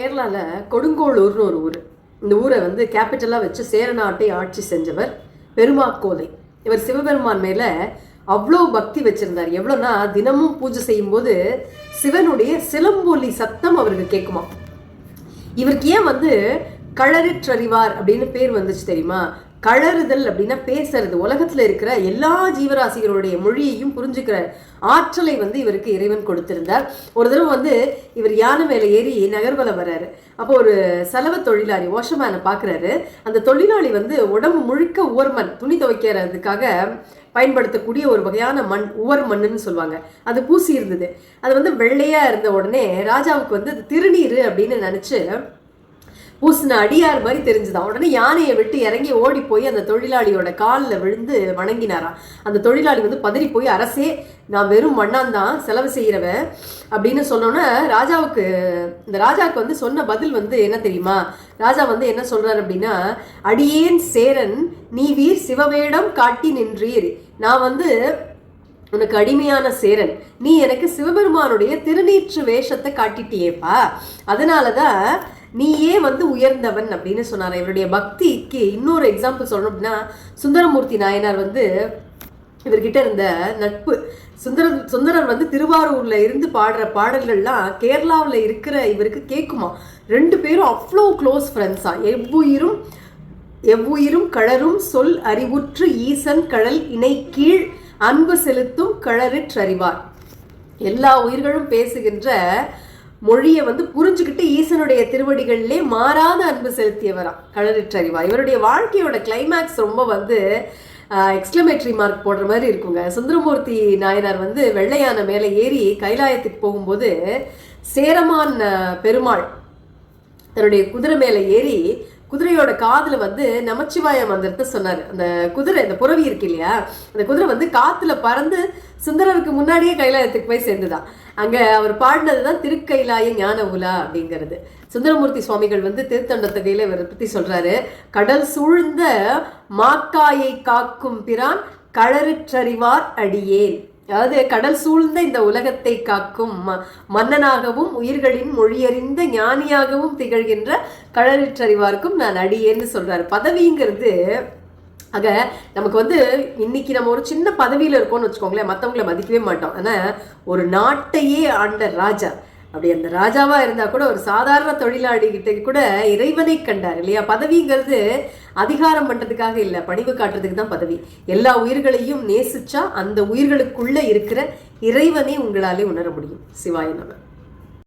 கேரளாவில் கொடுங்கோளூர்னு ஒரு ஊர். இந்த ஊரை வந்து கேபிட்டலாக வச்சு சேர நாட்டை ஆட்சி செஞ்சவர் பெருமாக்கோதை. இவர் சிவபெருமான் மேலே அவ்வளோ பக்தி வச்சிருந்தார். எவ்வளோனா, தினமும் பூஜை செய்யும்போது சிவனுடைய சிலம்பொலி சத்தம் அவருக்கு கேட்குமா. இவருக்கு ஏன் வந்து களரிற்றறிவார் அப்படின்னு பேர் வந்துச்சு தெரியுமா? கழறுதல் அப்படின்னா பேசுறது. உலகத்துல இருக்கிற எல்லா ஜீவராசிகளுடைய மொழியையும் புரிஞ்சுக்கிற ஆற்றலை வந்து இவருக்கு இறைவன் கொடுத்திருந்தார். ஒரு தடவை வந்து இவர் யானை மேல ஏறி நகர்வலம் வர்றாரு. அப்போ ஒரு சலவ தொழிலாளி வாஷர்மேனை பாக்குறாரு. அந்த தொழிலாளி வந்து உடம்பு முழுக்க உவர்மண், துணி துவைக்கிறதுக்காக பயன்படுத்தக்கூடிய ஒரு வகையான மண், உவர் மண்ணுன்னு சொல்லுவாங்க, அது பூசி இருந்தது. அது வந்து வெள்ளையா இருந்த உடனே ராஜாவுக்கு வந்து அது திருநீர் அப்படின்னு நினைச்சு பூசின அடியார் மாதிரி தெரிஞ்சுதான். உடனே யானையை விட்டு இறங்கி ஓடி போய் அந்த தொழிலாளியோட காலில் விழுந்து வணங்கினாராம். அந்த தொழிலாளி வந்து பதறி போய், அரசே, நான் வெறும் மண்ணாந்தான் செலவு செய்கிறவன் அப்படின்னு சொன்னோன்னே இந்த ராஜாவுக்கு வந்து சொன்ன பதில் வந்து என்ன தெரியுமா? ராஜா வந்து என்ன சொல்றாரு அப்படின்னா, அடியேன் சேரன், நீ வீர் சிவவேடம் காட்டி நின்றீர். நான் வந்து உனக்கு அடிமையான சேரன், நீ எனக்கு சிவபெருமானுடைய திருநீற்று வேஷத்தை காட்டிட்டியேப்பா, அதனாலதான் நீயே வந்து உயர்ந்தவன் அப்படின்னு சொன்னார். இவருடைய பக்திக்கு இன்னொரு எக்ஸாம்பிள் சொல்லணும் அப்படின்னா, சுந்தரமூர்த்தி நாயனார் வந்து இவர்கிட்ட இருந்த நட்பு. சுந்தரர் வந்து திருவாரூர்ல இருந்து பாடுற பாடல்கள்லாம் கேரளாவில் இருக்கிற இவருக்கு கேட்குமா. ரெண்டு பேரும் அவ்வளோ க்ளோஸ் ஃப்ரெண்ட்ஸா. எவ்வுயிரும் கழரும் சொல் அறிவுற்று ஈசன் கழல் இணை கீழ் அன்பு செலுத்தும் கழறிற்றறிவார். எல்லா உயிர்களும் பேசுகின்ற மொழியை வந்து புரிஞ்சுக்கிட்டு ஈசனுடைய திருவடிகளிலே மாறாத அன்பு செலுத்தியவராம் கழறிற்றறிவார். இவருடைய வாழ்க்கையோட கிளைமேக்ஸ் ரொம்ப வந்து எக்ஸ்க்ளமேட்டரி மார்க் போடுற மாதிரி இருக்குங்க. சுந்தரமூர்த்தி நாயனார் வந்து வெள்ளையான மேலே ஏறி கைலாயத்துக்கு போகும்போது சேரமான் பெருமாள் தன்னுடைய குதிரை மேலே ஏறி குதிரையோட காதுல வந்து நமச்சிவாய மந்திரத்தை சொன்னார். அந்த குதிரை, இந்த புறவி இருக்கு இல்லையா, அந்த குதிரை வந்து காத்துல பறந்து சுந்தரருக்கு முன்னாடியே கைலாயத்துக்கு போய் சேர்ந்துதான். அங்க அவர் பாடினதுதான் திருக்கைலாய ஞான உலா அப்படிங்கிறது. சுந்தரமூர்த்தி சுவாமிகள் வந்து திருத்தொண்டத்தொகையில இவரை பத்தி சொல்றாரு. கடல் சூழ்ந்த மாக்காயை காக்கும் பிரான் களறிற்றறிவார் அடியேன். அதாவது கடல் சூழ்ந்த இந்த உலகத்தை காக்கும் மன்னனாகவும் உயிர்களின் மொழியறிந்த ஞானியாகவும் திகழ்கின்ற களறிற்றறிவார்க்கும் நான் அடியேன்னு சொல்றாரு. பதவிங்கிறது ஆக நமக்கு வந்து இன்னைக்கு நம்ம ஒரு சின்ன பதவியில இருக்கோம்னு வச்சுக்கோங்களேன், மற்றவங்களை மதிக்கவே மாட்டோம். ஆனா ஒரு நாட்டையே ஆண்ட ராஜா, அப்படி அந்த ராஜாவா இருந்தா கூட ஒரு சாதாரண தொழிலாளி கிட்ட கூட இறைவனை கண்டார் இல்லையா? பதவிங்கிறது அதிகாரம் பண்றதுக்காக இல்லை, பணிவு காட்டுறதுக்கு தான் பதவி. எல்லா உயிர்களையும் நேசிச்சா அந்த உயிர்களுக்குள்ள இருக்கிற இறைவனை உங்களாலே உணர முடியும். சிவாய நம.